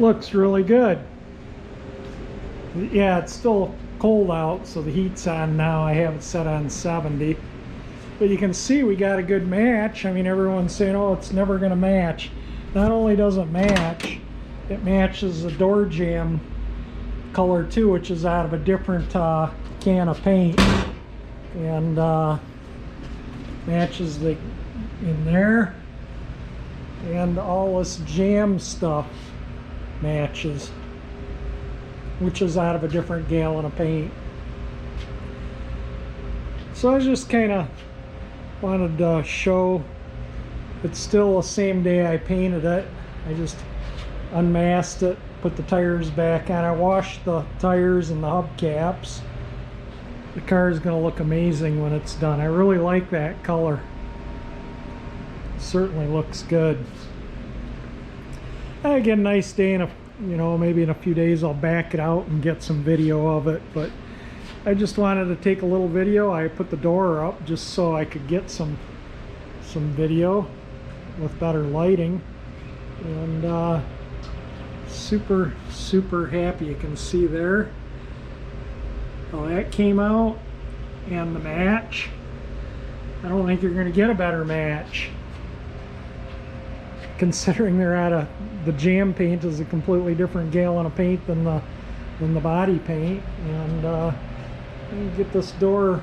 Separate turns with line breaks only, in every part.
Looks really good. Yeah, it's still cold out, so the heat's on now. I have it set on 70. But you can see we got a good match. I mean, everyone's saying, oh, it's never going to match. Not only does it match, it matches the door jamb color too, which is out of a different can of paint. And matches the in there. And all this jam stuff matches, which is out of a different gallon of paint. So I just kind of wanted to show it's still the same day I painted it. I just unmasked it, put the tires back on. I washed the tires and the hubcaps. The car is going to look amazing when it's done. I really like that color. Certainly looks good. Again, nice day, and maybe in a few days I'll back it out and get some video of it, but I just wanted to take a little video. I put the door up just so I could get some video with better lighting, and super happy. You can see there how that came out, and the match. I don't think you're going to get a better match, considering they're out of the jam paint is a completely different gallon of paint than the body paint. And you get this door.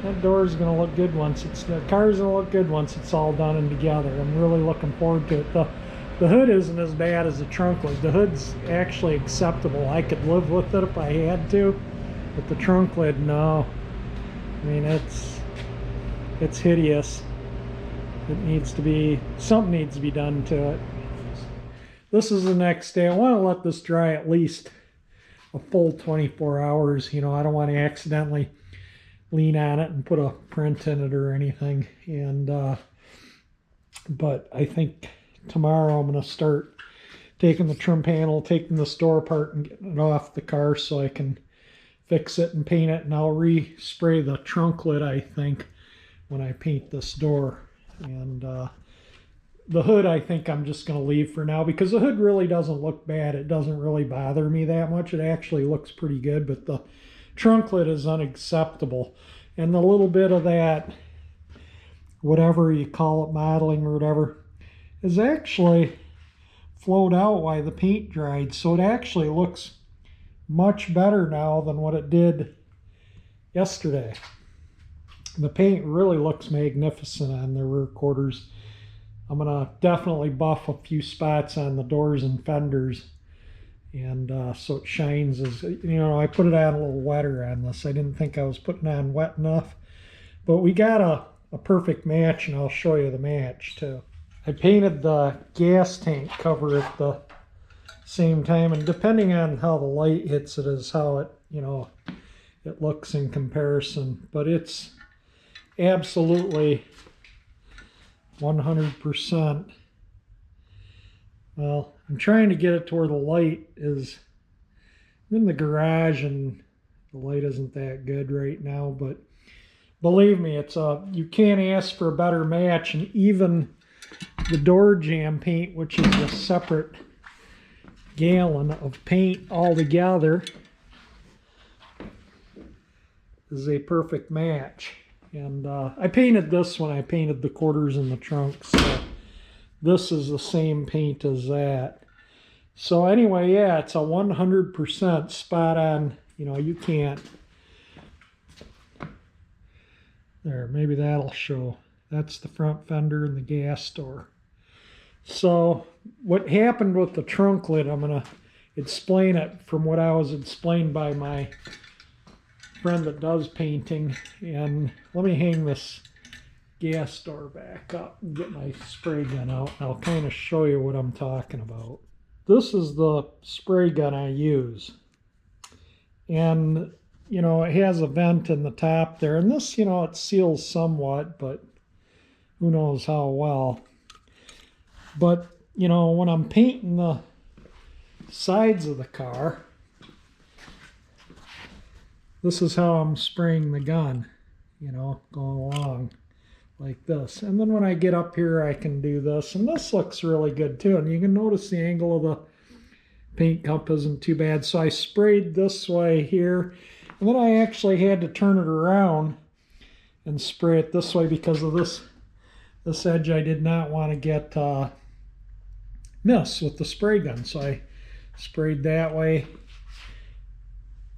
That door is going to look good once the car's going to look good once it's all done and together. I'm really looking forward to it. The hood isn't as bad as the trunk lid. The hood's actually acceptable. I could live with it if I had to, but the trunk lid, no. I mean, it's hideous. It needs to be, something needs to be done to it. This is the next day. I want to let this dry at least a full 24 hours. I don't want to accidentally lean on it and put a print in it or anything. And but I think tomorrow I'm going to start taking the trim panel, taking this door apart and getting it off the car so I can fix it and paint it. And I'll respray the trunk lid, I think, when I paint this door. And the hood, I think I'm just going to leave for now, because the hood really doesn't look bad. It doesn't really bother me that much. It actually looks pretty good, but the trunk lid is unacceptable. And the little bit of that, whatever you call it, modeling or whatever, is actually flowed out while the paint dried. So it actually looks much better now than what it did yesterday. The paint really looks magnificent on the rear quarters. I'm going to definitely buff a few spots on the doors and fenders, and so it shines. As I put it on a little wetter on this. I didn't think I was putting on wet enough, but we got a perfect match, and I'll show you the match too. I painted the gas tank cover at the same time, and depending on how the light hits it is how it it looks in comparison, but it's absolutely 100%. Well, I'm trying to get it to where the light is. I'm in the garage and the light isn't that good right now, but believe me, you can't ask for a better match. And even the door jamb paint, which is a separate gallon of paint altogether, is a perfect match. And I painted this when I painted the quarters and the trunk, so this is the same paint as that. So anyway, yeah, it's a 100% spot on. You can't. There, maybe that'll show. That's the front fender and the gas door. So what happened with the trunk lid, I'm going to explain it from what I was explained by my friend that does painting. And let me hang this gas door back up and get my spray gun out, and I'll kind of show you what I'm talking about. This is the spray gun I use, and it has a vent in the top there, and this it seals somewhat, but who knows how well. But when I'm painting the sides of the car, this is how I'm spraying the gun, going along like this. And then when I get up here, I can do this. And this looks really good too. And you can notice the angle of the paint cup isn't too bad. So I sprayed this way here. And then I actually had to turn it around and spray it this way because of this edge. I did not want to get miss with the spray gun. So I sprayed that way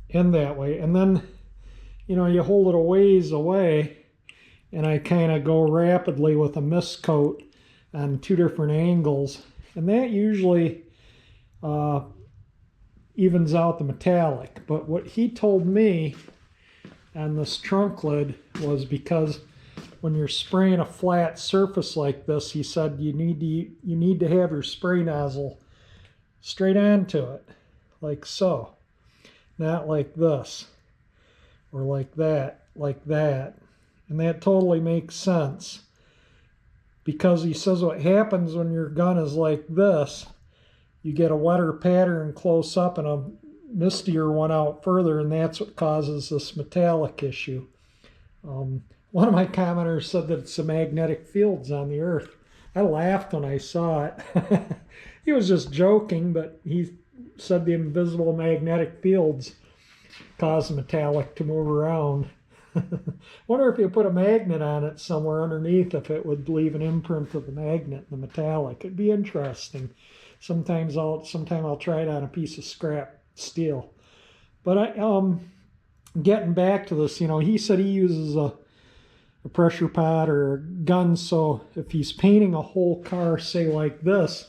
and that way. And then, you know, you hold it a ways away, and I kind of go rapidly with a mist coat on 2 different angles. And that usually evens out the metallic. But what he told me on this trunk lid was because when you're spraying a flat surface like this, he said you need to have your spray nozzle straight onto it, like so. Not like this, or like that, like that. And that totally makes sense. Because he says what happens when your gun is like this, you get a wetter pattern close up and a mistier one out further, and that's what causes this metallic issue. One of my commenters said that it's the magnetic fields on the earth. I laughed when I saw it. He was just joking, but he said the invisible magnetic fields cause the metallic to move around. Wonder if you put a magnet on it somewhere underneath, if it would leave an imprint of the magnet in the metallic. It'd be interesting. Sometime I'll try it on a piece of scrap steel. But getting back to this, you know, he said he uses a pressure pot or a gun, so if he's painting a whole car, say like this,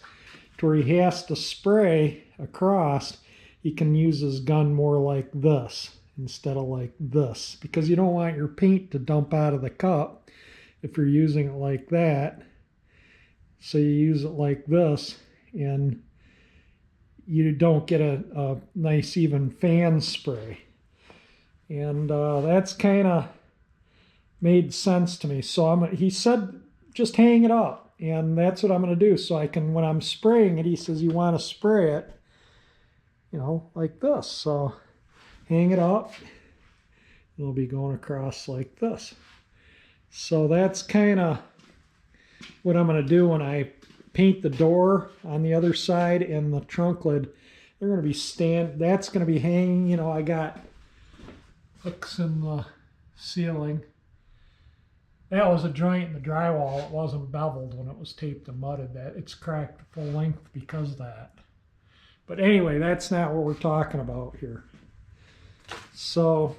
to where he has to spray across, he can use his gun more like this instead of like this, because you don't want your paint to dump out of the cup if you're using it like that. So you use it like this, and you don't get a nice even fan spray. And that's kind of made sense to me. So he said just hang it up, and that's what I'm going to do. So I can, when I'm spraying it, he says you want to spray it, you know, like this. So hang it up, it'll be going across like this. So that's kind of what I'm going to do when I paint the door on the other side and the trunk lid. They're going to be that's going to be hanging, you know, I got hooks in the ceiling. That was a joint in the drywall. It wasn't beveled when it was taped and mudded. That it's cracked full length because of that. But anyway, that's not what we're talking about here. So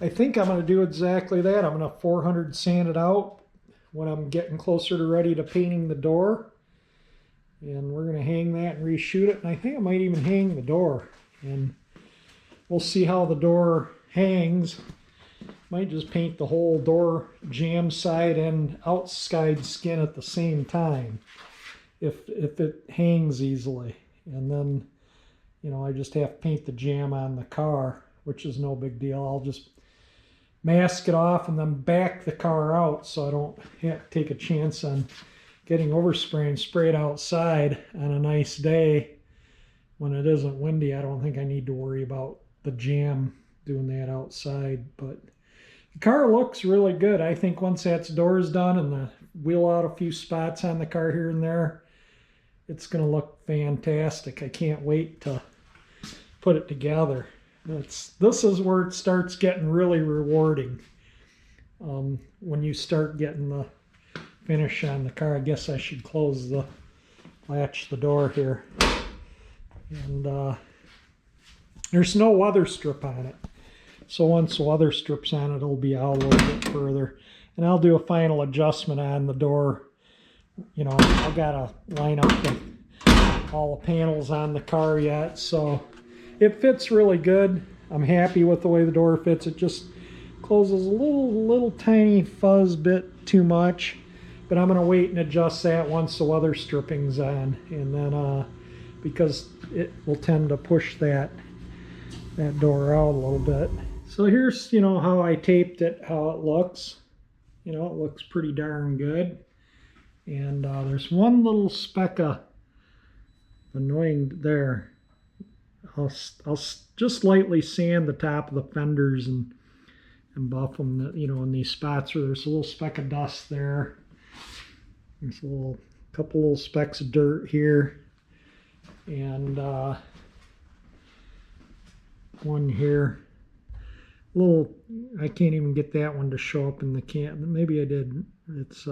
I think I'm going to do exactly that. I'm going to 400 sand it out when I'm getting closer to ready to painting the door. And we're going to hang that and reshoot it. And I think I might even hang the door. And we'll see how the door hangs. Might just paint the whole door jam side and outside skin at the same time if it hangs easily. And then, you know, I just have to paint the jam on the car, which is no big deal. I'll just mask it off and then back the car out so I don't have to take a chance on getting overspray and spray it outside on a nice day when it isn't windy. I don't think I need to worry about the jam doing that outside. But the car looks really good. I think once that door's done and the wheel out a few spots on the car here and there, it's going to look fantastic. I can't wait to put it together. This is where it starts getting really rewarding. When you start getting the finish on the car. I guess I should latch the door here. And there's no weather strip on it. So once the weather strip's on it, it'll be out a little bit further. And I'll do a final adjustment on the door. You know, I've got to line up all the panels on the car yet. So it fits really good. I'm happy with the way the door fits. It just closes a little tiny fuzz bit too much. But I'm going to wait and adjust that once the weather stripping's on. And then, because it will tend to push that door out a little bit. So here's, you know, how I taped it, how it looks. You know, it looks pretty darn good. And there's one little speck of annoying there. I'll just lightly sand the top of the fenders and and buff them, you know, in these spots where there's a little speck of dust there. There's a couple little specks of dirt here, and one here. Little, I can't even get that one to show up in the can. Maybe I did. It's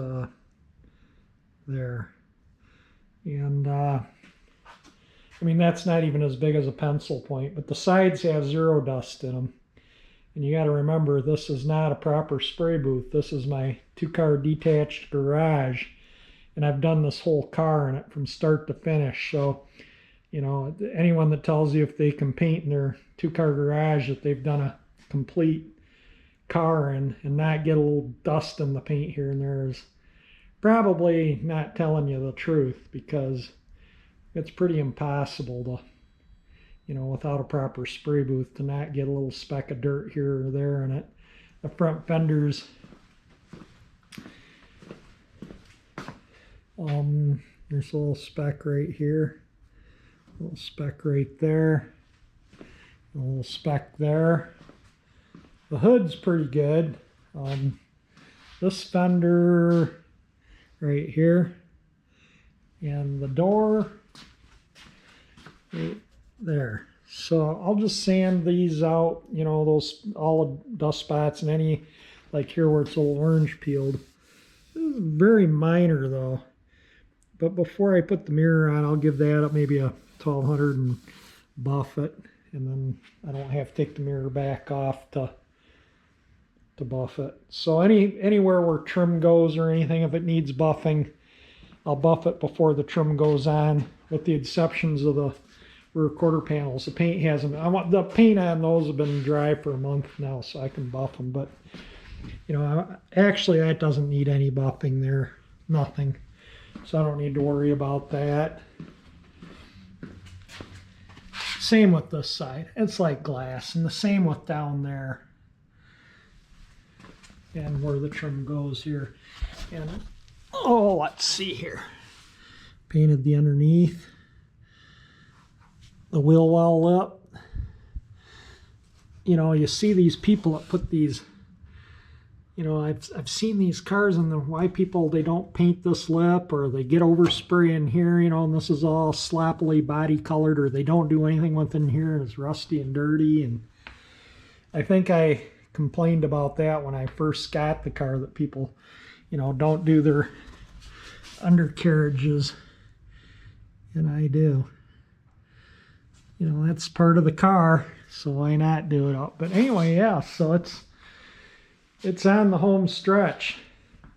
there, and I mean, that's not even as big as a pencil point, but the sides have zero dust in them. And you got to remember, this is not a proper spray booth. This is my 2-car detached garage, and I've done this whole car in it from start to finish. So, you know, anyone that tells you if they can paint in their 2-car garage that they've done a complete car and not get a little dust in the paint here and there is probably not telling you the truth, because it's pretty impossible to, you know, without a proper spray booth, to not get a little speck of dirt here or there in it. The front fenders, there's a little speck right here, a little speck right there, a little speck there. The hood's pretty good. This fender right here, and the door right there. So I'll just sand these out, you know, those all the dust spots and any, like here where it's a little orange peeled. This is very minor though. But before I put the mirror on, I'll give that up maybe a 1200 and buff it, and then I don't have to take the mirror back off to buff it. So anywhere where trim goes or anything, if it needs buffing, I'll buff it before the trim goes on, with the exceptions of the rear quarter panels. The paint hasn't, the paint on those have been dry for a month now, so I can buff them. But, you know, actually that doesn't need any buffing there, nothing. So I don't need to worry about that. Same with this side. It's like glass, and the same with down there. And where the trim goes here. And oh, let's see here. Painted the underneath. The wheel well lip. You know, you see these people that put these, you know, I've seen these cars, and why people, they don't paint this lip, or they get overspray in here, you know, and this is all sloppily body colored, or they don't do anything within here and it's rusty and dirty. And I think I complained about that when I first got the car, that people, you know, don't do their undercarriages, and I do. You know, that's part of the car, so why not do it? But anyway, yeah, so it's on the home stretch.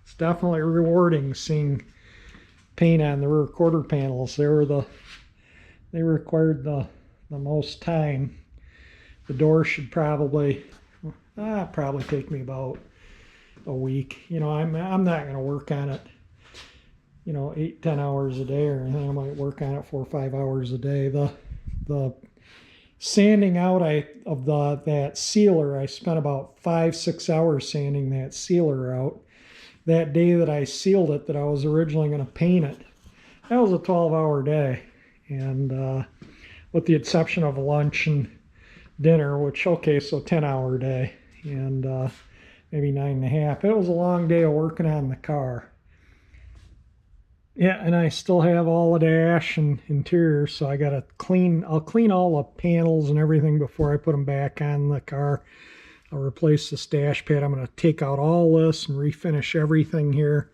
It's definitely rewarding seeing paint on the rear quarter panels. They required the most time. The door should probably take me about a week. You know, I'm not going to work on it, you know, 8-10 hours a day or anything. I might work on it 4 or 5 hours a day. The sanding out of that sealer, I spent about 5-6 hours sanding that sealer out. That day that I sealed it, that I was originally going to paint it, that was a 12-hour day, and with the exception of lunch and dinner, which, okay, so 10-hour day, and maybe 9.5. It was a long day of working on the car. Yeah, and I still have all the dash and interior, so I gotta I'll clean all the panels and everything before I put them back on the car. I'll replace this dash pad. I'm gonna take out all this and refinish everything here.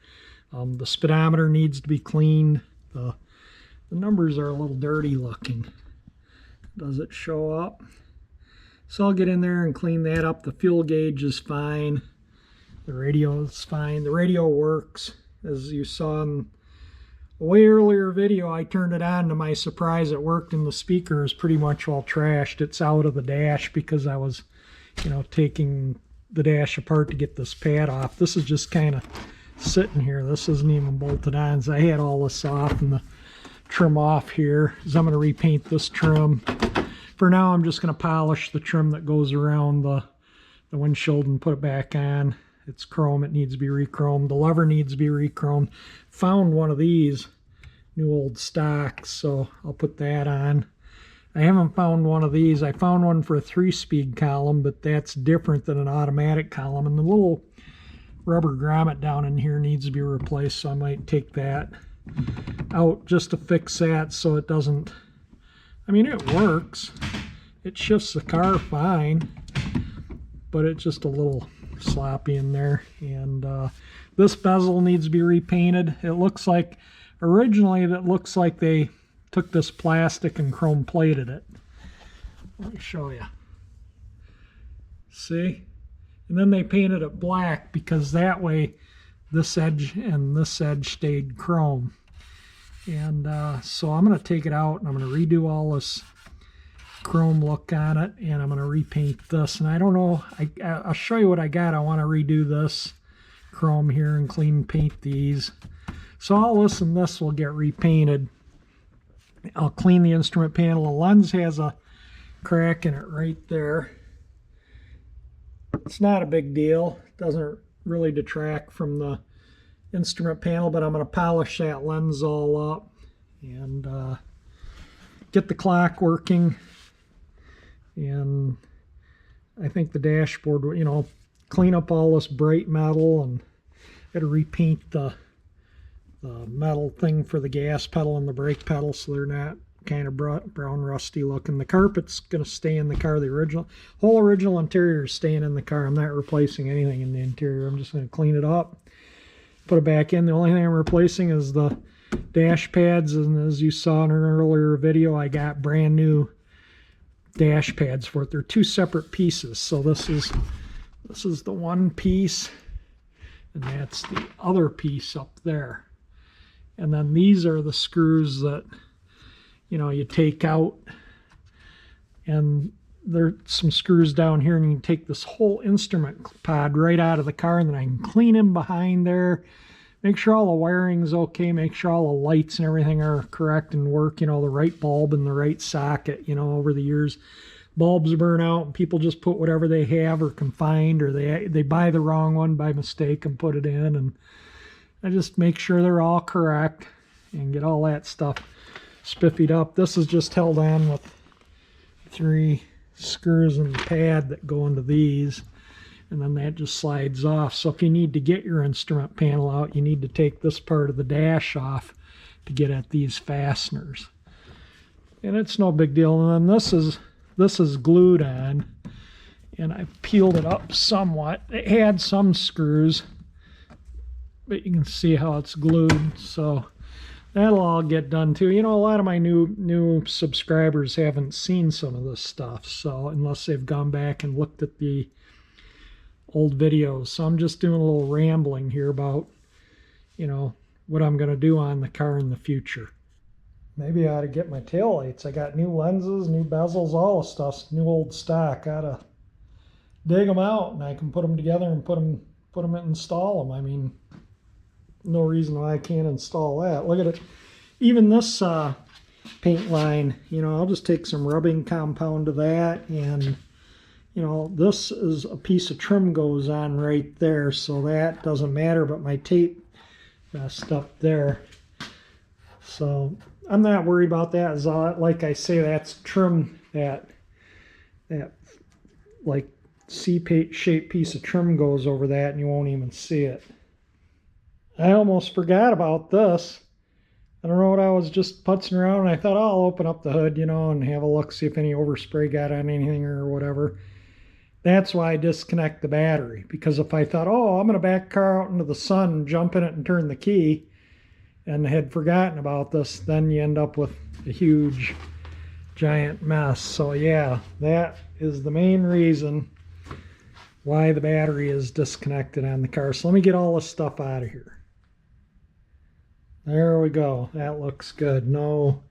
The speedometer needs to be cleaned. The numbers are a little dirty looking. Does it show up? So I'll get in there and clean that up. The fuel gauge is fine. The radio is fine. The radio works. As you saw in a way earlier video, I turned it on. To my surprise, it worked, and the speaker is pretty much all trashed. It's out of the dash because I was, you know, taking the dash apart to get this pad off. This is just kind of sitting here. This isn't even bolted on. So I had all this off and the trim off here. So I'm going to repaint this trim. For now, I'm just going to polish the trim that goes around the windshield and put it back on. It's chrome. It needs to be re-chromed. The lever needs to be re-chromed. Found one of these new old stocks, so I'll put that on. I haven't found one of these. I found one for a 3-speed column, but that's different than an automatic column. And the little rubber grommet down in here needs to be replaced, so I might take that out just to fix that so it doesn't, I mean, it works. It shifts the car fine, but it's just a little sloppy in there. And this bezel needs to be repainted. It looks like, originally that looks like they took this plastic and chrome plated it. Let me show you. See? And then they painted it black because that way this edge and this edge stayed chrome. And so I'm going to take it out and I'm going to redo all this chrome look on it, and I'm going to repaint this. And I don't know, I'll show you what I got. I want to redo this chrome here and clean paint these. So all this and this will get repainted. I'll clean the instrument panel. The lens has a crack in it right there. It's not a big deal. It doesn't really detract from the instrument panel, but I'm going to polish that lens all up and get the clock working. And I think the dashboard, you know, clean up all this bright metal, and got to repaint the metal thing for the gas pedal and the brake pedal so they're not kind of brown rusty looking. The carpet's going to stay in the car. The whole original interior is staying in the car. I'm not replacing anything in the interior. I'm just going to clean it up, put it back in. The only thing I'm replacing is the dash pads, and as you saw in an earlier video, I got brand new dash pads for it. They're two separate pieces. So this is the one piece, and that's the other piece up there. And then these are the screws that, you know, you take out, and there's some screws down here, and you can take this whole instrument pod right out of the car, and then I can clean in behind there, make sure all the wiring's okay, make sure all the lights and everything are correct and work, you know, the right bulb in the right socket. You know, over the years bulbs burn out and people just put whatever they have or can find, or they buy the wrong one by mistake and put it in, and I just make sure they're all correct and get all that stuff spiffied up. This is just held on with 3 screws in the pad that go into these, and then that just slides off. So if you need to get your instrument panel out, you need to take this part of the dash off to get at these fasteners. And it's no big deal. And then this is glued on, and I peeled it up somewhat. It had some screws, but you can see how it's glued, so that'll all get done too. You know, a lot of my new subscribers haven't seen some of this stuff, so unless they've gone back and looked at the old videos. So I'm just doing a little rambling here about, you know, what I'm going to do on the car in the future. Maybe I ought to get my tail lights. I got new lenses, new bezels, all the stuff, new old stock. I ought to dig them out, and I can put them together and put them and install them. I mean, no reason why I can't install that. Look at it. Even this paint line, you know, I'll just take some rubbing compound to that, and, you know, this is a piece of trim goes on right there, so that doesn't matter, but my tape messed up there. So I'm not worried about that. As like I say, that's trim, that like C-shaped piece of trim goes over that, and you won't even see it. I almost forgot about this. I don't know what, I was just putzing around, and I thought, oh, I'll open up the hood, you know, and have a look, see if any overspray got on anything or whatever. That's why I disconnect the battery, because if I thought, oh, I'm going to back the car out into the sun, jump in it and turn the key, and had forgotten about this, then you end up with a huge, giant mess. So yeah, that is the main reason why the battery is disconnected on the car. So let me get all this stuff out of here. There we go. That looks good. No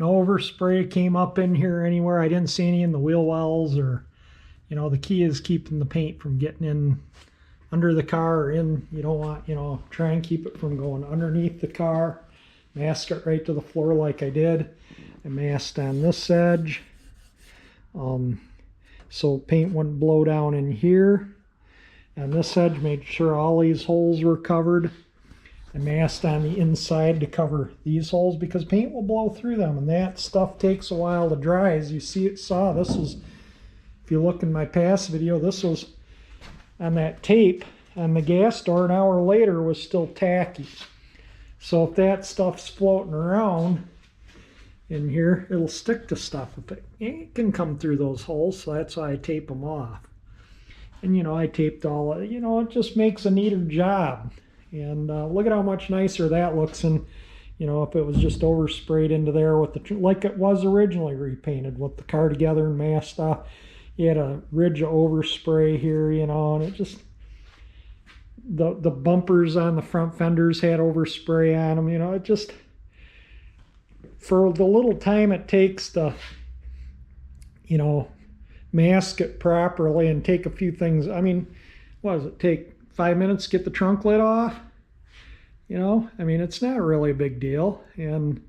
overspray came up in here anywhere. I didn't see any in the wheel wells, or, you know, the key is keeping the paint from getting in under the car or in. You don't want, you know, try and keep it from going underneath the car. Mask it right to the floor like I did. I masked on this edge, so paint wouldn't blow down in here. And this edge, made sure all these holes were covered. I masked on the inside to cover these holes because paint will blow through them, and that stuff takes a while to dry. As you saw, this was, if you look in my past video, this was on that tape on the gas door. An hour later was still tacky. So if that stuff's floating around in here, it'll stick to stuff. If it can come through those holes, so that's why I tape them off. And I taped all, it just makes a neater job. And look at how much nicer that looks. And if it was just oversprayed into there with the, like it was originally repainted with the car together and masked off, you had a ridge of overspray here, and it just, the bumpers on the front fenders had overspray on them. It just, for the little time it takes to, mask it properly and take a few things. I mean, what does it take? 5 minutes to get the trunk lid off? It's not really a big deal. And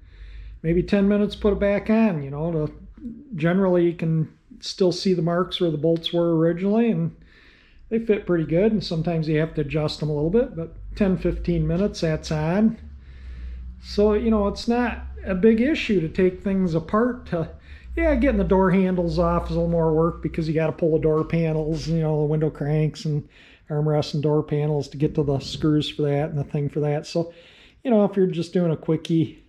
maybe 10 minutes put it back on, generally you can still see the marks where the bolts were originally, and they fit pretty good. And sometimes you have to adjust them a little bit, but 10-15 minutes, that's on. So, it's not a big issue to take things apart. Getting the door handles off is a little more work because you got to pull the door panels, the window cranks and armrests and door panels to get to the screws for that and the thing for that. So, if you're just doing a quickie,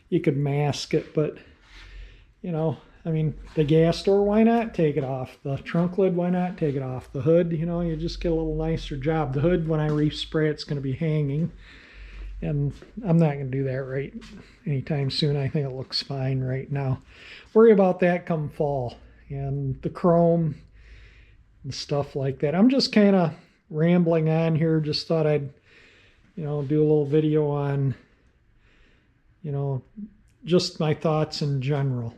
you could mask it. But, the gas door, why not take it off? The trunk lid, why not take it off? The hood, you just get a little nicer job. The hood, when I respray, it's going to be hanging. And I'm not going to do that right anytime soon. I think it looks fine right now. Worry about that come fall. And the chrome and stuff like that. I'm just kind of rambling on here. Just thought I'd, do a little video on, just my thoughts in general.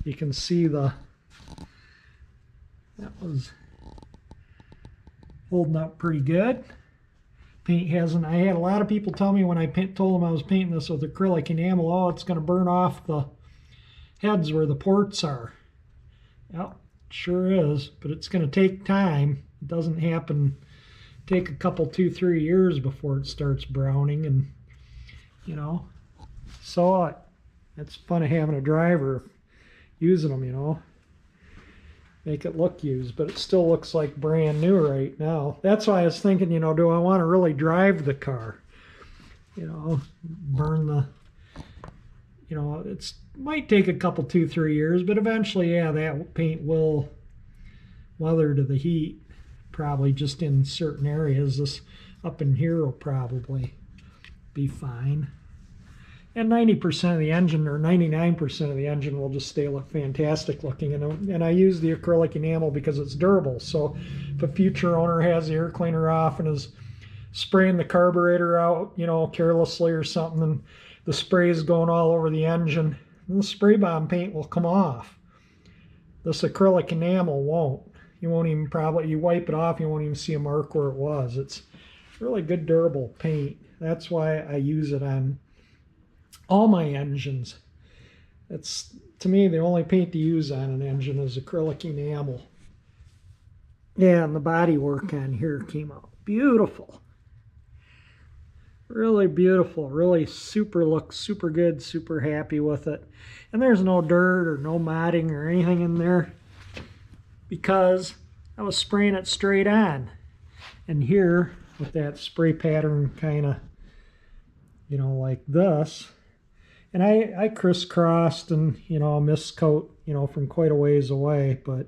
You can see that was holding up pretty good. Paint hasn't, I had a lot of people tell me when I told them I was painting this with acrylic enamel, oh, it's going to burn off the heads where the ports are. Well, it sure is, but it's going to take time. It doesn't happen, take a couple, 2-3 years before it starts browning. And, so it's fun of having a driver using them, make it look used, but it still looks like brand new right now. That's why I was thinking, do I want to really drive the car? Burn the, it's might take a couple, 2-3 years, but eventually, that paint will weather to the heat, probably just in certain areas. This up in here will probably be fine. And 90% of the engine, or 99% of the engine, will just stay look fantastic looking. And I use the acrylic enamel because it's durable. So if a future owner has the air cleaner off and is spraying the carburetor out, carelessly or something, and the spray is going all over the engine, then the spray bomb paint will come off. This acrylic enamel won't. You won't even you wipe it off, you won't even see a mark where it was. It's really good durable paint. That's why I use it on all my engines. It's, to me, the only paint to use on an engine is acrylic enamel. Yeah, and the body work on here came out beautiful. Really beautiful. Really looks super good, super happy with it. And there's no dirt or no matting or anything in there because I was spraying it straight on. And here, with that spray pattern kind of, like this, and I crisscrossed and, miscoat, from quite a ways away, but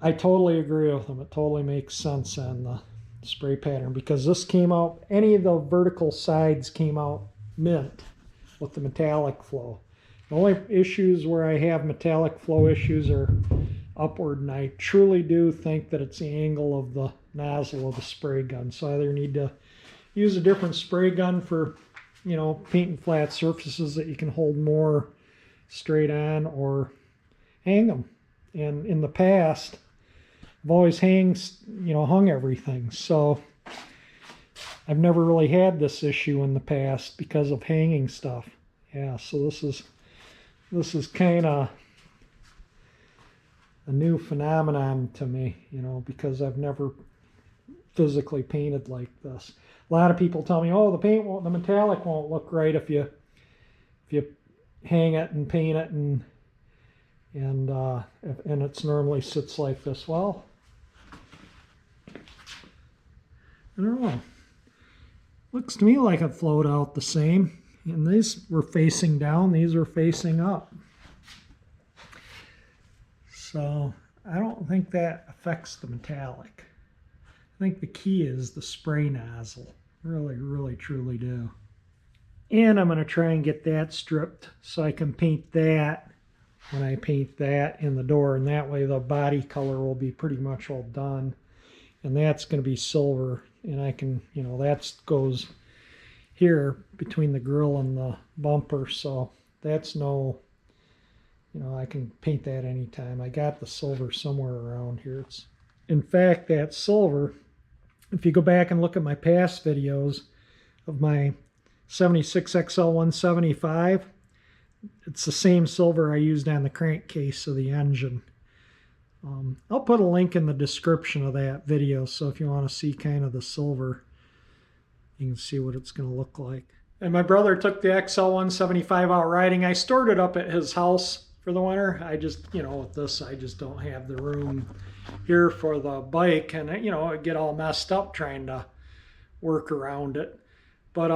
I totally agree with them. It totally makes sense on the spray pattern because this came out, any of the vertical sides came out mint with the metallic flow. The only issues where I have metallic flow issues are upward, and I truly do think that it's the angle of the nozzle of the spray gun. So I either need to use a different spray gun for painting flat surfaces that you can hold more straight on, or hang them. And in the past, I've always hung everything. So I've never really had this issue in the past because of hanging stuff. Yeah, so this is kind of a new phenomenon to me, because I've never physically painted like this. A lot of people tell me, oh, the metallic won't look right if you hang it and paint it and it normally sits like this. Well, I don't know. Looks to me like it flowed out the same. And these were facing down, these were facing up. So I don't think that affects the metallic. I think the key is the spray nozzle. Really, really, truly do. And I'm going to try and get that stripped so I can paint that when I paint that in the door. And that way the body color will be pretty much all done. And that's going to be silver. And I can, you know, that goes here between the grill and the bumper. So that's no, you know, I can paint that anytime. I got the silver somewhere around here. In fact, that silver, if you go back and look at my past videos of my 76XL 175, it's the same silver I used on the crankcase of the engine. I'll put a link in the description of that video, so if you want to see kind of the silver, you can see what it's going to look like. And my brother took the XL 175 out riding. I stored it up at his house for the winter. I just, you know, with this, I just don't have the room here for the bike, and you know, I get all messed up trying to work around it. But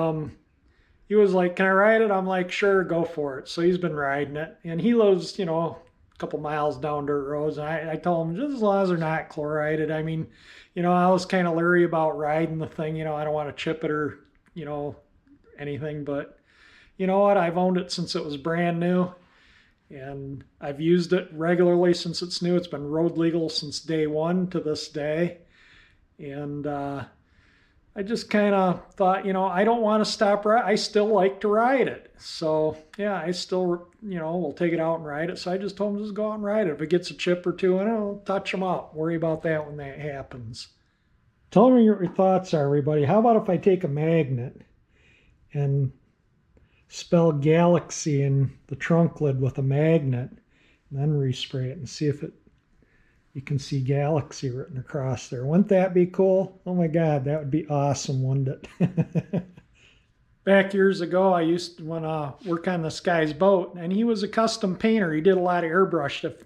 he was like, can I ride it? I'm like, sure, go for it. So he's been riding it, and he lives, you know, a couple miles down dirt roads, and I told him, just as long as they're not chlorided. I mean, you know, I was kind of leery about riding the thing, you know, I don't want to chip it or, you know, anything, but you know what, I've owned it since it was brand new. And I've used it regularly since it's new. It's been road legal since day one to this day. And I just kind of thought, you know, I don't want to stop riding. I still like to ride it. So, yeah, I still, you know, will take it out and ride it. So I just told him, just go out and ride it. If it gets a chip or two in it, I'll touch them up. Worry about that when that happens. Tell me what your thoughts are, everybody. How about if I take a magnet and spell Galaxie in the trunk lid with a magnet and then respray it and see if you can see Galaxie written across there. Wouldn't that be cool? Oh my God, that would be awesome, wouldn't it? Back years ago, I used to work on this guy's boat, and he was a custom painter. He did a lot of airbrush. If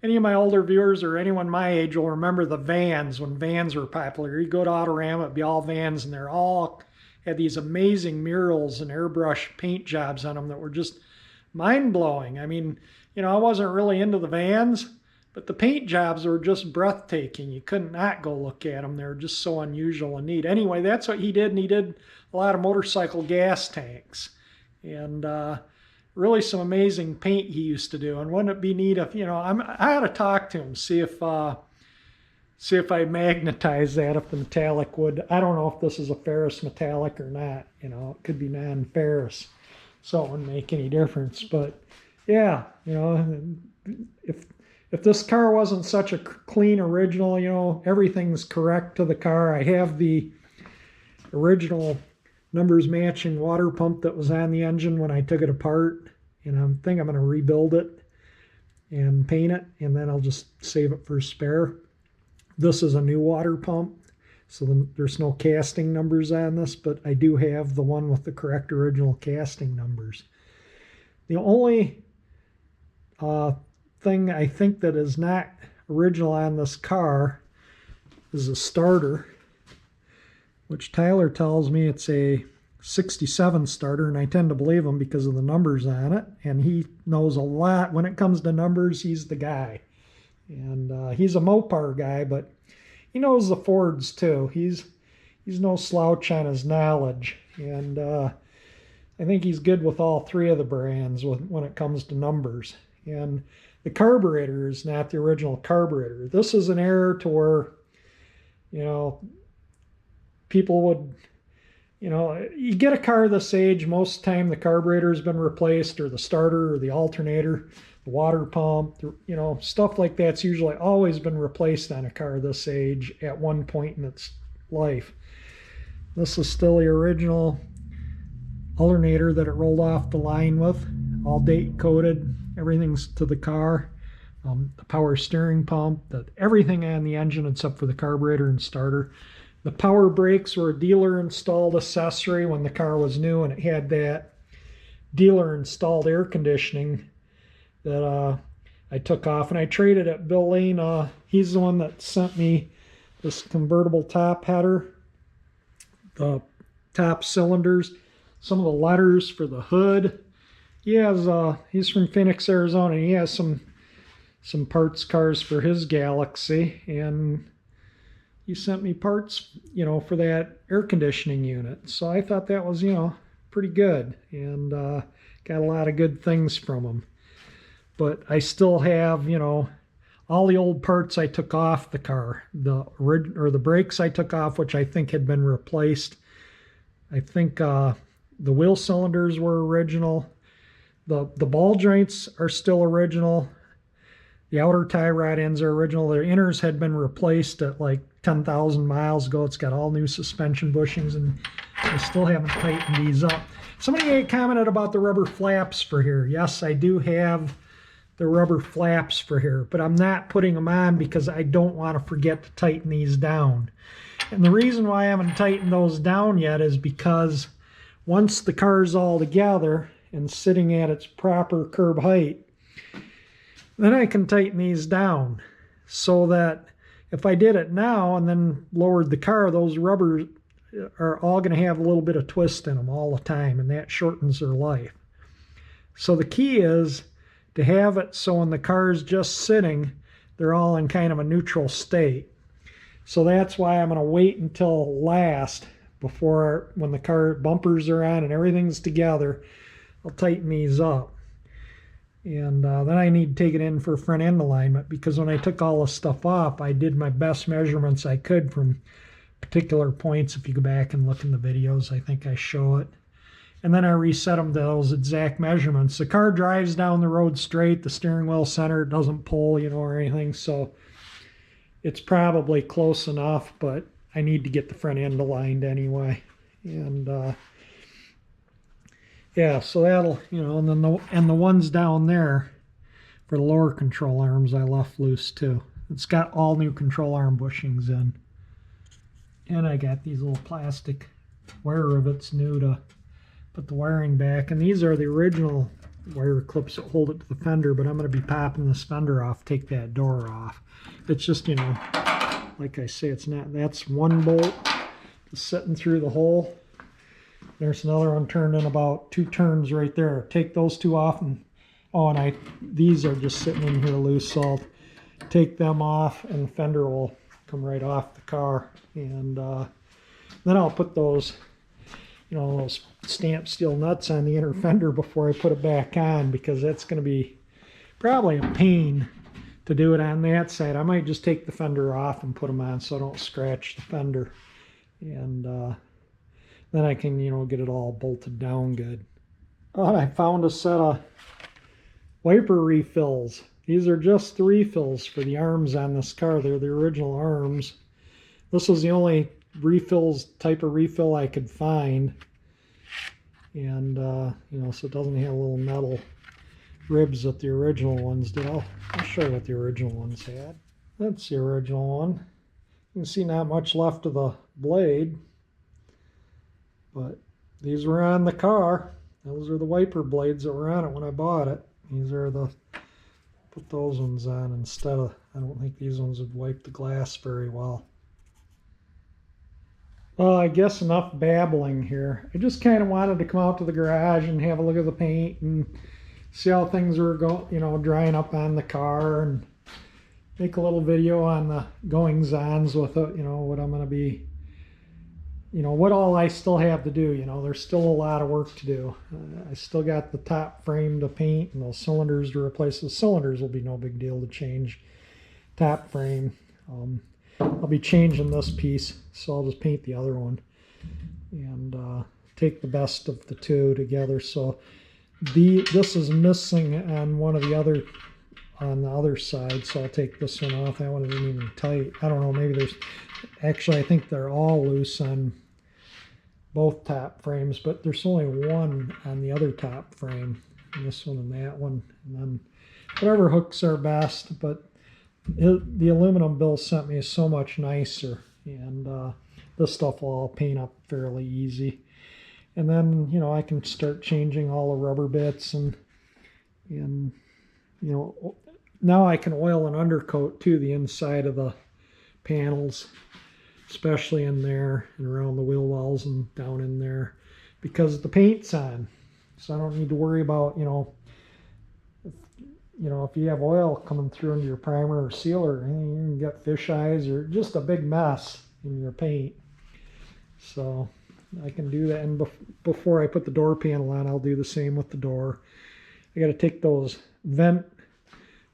any of my older viewers or anyone my age will remember the vans, when vans were popular, you'd go to Autorama, it'd be all vans, and they're all had these amazing murals and airbrush paint jobs on them that were just mind-blowing. I mean, you know, I wasn't really into the vans, but the paint jobs were just breathtaking. You couldn't not go look at them. They were just so unusual and neat. Anyway, that's what he did, and he did a lot of motorcycle gas tanks. And really some amazing paint he used to do. And wouldn't it be neat if, you know, I ought to talk to him, see if I magnetize that, if the metallic would. I don't know if this is a ferrous metallic or not. You know, it could be non-ferrous, so it wouldn't make any difference. But yeah, you know, if this car wasn't such a clean original, you know, everything's correct to the car. I have the original numbers matching water pump that was on the engine when I took it apart, and I think I'm going to rebuild it and paint it, and then I'll just save it for a spare. This is a new water pump, so there's no casting numbers on this, but I do have the one with the correct original casting numbers. The only thing I think that is not original on this car is a starter, which Tyler tells me it's a 67 starter, and I tend to believe him because of the numbers on it, and he knows a lot. When it comes to numbers, he's the guy. And he's a Mopar guy, but he knows the Fords too. He's no slouch on his knowledge, and I think he's good with all three of the brands when it comes to numbers. And the carburetor is not the original carburetor. This is an error to where, you know, people would, you know, you get a car this age, most of the time the carburetor has been replaced, or the starter, or the alternator, the water pump, you know, stuff like that's usually always been replaced on a car this age at one point in its life. This is still the original alternator that it rolled off the line with, all date coded, everything's to the car. The power steering pump, everything on the engine except for the carburetor and starter. The power brakes were a dealer installed accessory when the car was new, and it had that dealer installed air conditioning that I took off, and I traded it. Bill Lane, he's the one that sent me this convertible top header, the top cylinders, some of the letters for the hood. He's from Phoenix, Arizona. He has some parts cars for his Galaxie, and he sent me parts, for that air conditioning unit. So I thought that was, pretty good, and got a lot of good things from him. But I still have, all the old parts I took off the car. The brakes I took off, which I think had been replaced. I think the wheel cylinders were original. The ball joints are still original. The outer tie rod ends are original. Their inners had been replaced at like 10,000 miles ago. It's got all new suspension bushings, and I still haven't tightened these up. Somebody commented about the rubber flaps for here. Yes, I do have the rubber flaps for here, but I'm not putting them on because I don't want to forget to tighten these down. And the reason why I haven't tightened those down yet is because once the car's all together and sitting at its proper curb height, then I can tighten these down, so that if I did it now and then lowered the car, those rubbers are all going to have a little bit of twist in them all the time, and that shortens their life. So the key is to have it so when the car's just sitting, they're all in kind of a neutral state. So that's why I'm going to wait until last, before, when the car bumpers are on and everything's together, I'll tighten these up. And then I need to take it in for front end alignment, because when I took all this stuff off, I did my best measurements I could from particular points. If you go back and look in the videos, I think I show it. And then I reset them to those exact measurements. The car drives down the road straight, the steering wheel center doesn't pull, or anything, so it's probably close enough, but I need to get the front end aligned anyway. And yeah, so that'll, and then the ones down there for the lower control arms I left loose too. It's got all new control arm bushings in. And I got these little plastic wire rivets new to put the wiring back. And these are the original wire clips that hold it to the fender, but I'm going to be popping this fender off, take that door off. It's just, like I say, that's one bolt just sitting through the hole. There's another one turned in about 2 turns right there. Take those 2 off, and these are just sitting in here loose, so I'll take them off and the fender will come right off the car. And then I'll put those, those stamped steel nuts on the inner fender before I put it back on, because that's going to be probably a pain to do it on that side. I might just take the fender off and put them on so I don't scratch the fender. And then I can, get it all bolted down good. Oh, I found a set of wiper refills. These are just the refills for the arms on this car. They're the original arms. This was the only type of refill I could find. And, so it doesn't have little metal ribs that the original ones did. I'll show you what the original ones had. That's the original one. You can see not much left of the blade. But these were on the car. Those are the wiper blades that were on it when I bought it. These are put those ones on instead of, I don't think these ones would wipe the glass very well. Well, I guess enough babbling here. I just kind of wanted to come out to the garage and have a look at the paint and see how things were drying up on the car, and make a little video on the goings-ons with it, what I'm going to be, what all I still have to do. There's still a lot of work to do. I still got the top frame to paint and those cylinders to replace. The cylinders will be no big deal to change. Top frame, I'll be changing this piece, so I'll just paint the other one and take the best of the two together. So this is missing on one of the other, on the other side, so I'll take this one off. That one isn't even tight. I don't know, maybe there's, actually I think they're all loose on both top frames, but there's only one on the other top frame, this one and that one, and then whatever hooks are best. But the aluminum Bill sent me is so much nicer. and this stuff will all paint up fairly easy. And then, you know, I can start changing all the rubber bits, and you know, now I can oil an undercoat to the inside of the panels, especially in there and around the wheel wells and down in there, because the paint's on. So I don't need to worry about, you know, if you have oil coming through into your primer or sealer, you can get fish eyes or just a big mess in your paint. So I can do that. And before I put the door panel on, I'll do the same with the door. I got to take those vent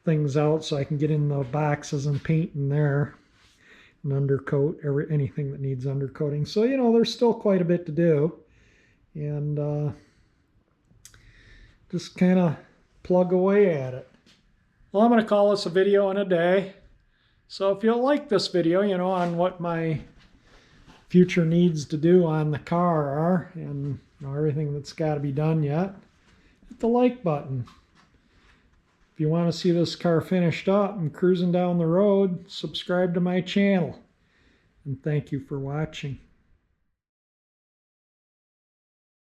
things out so I can get in the boxes and paint in there and undercoat anything that needs undercoating. So, you know, there's still quite a bit to do, and just kind of plug away at it. Well, I'm going to call this a video in a day. So if you like this video, you know, on what my future needs to do on the car are, and you know, everything that's got to be done yet, hit the like button. If you want to see this car finished up and cruising down the road, subscribe to my channel. And thank you for watching.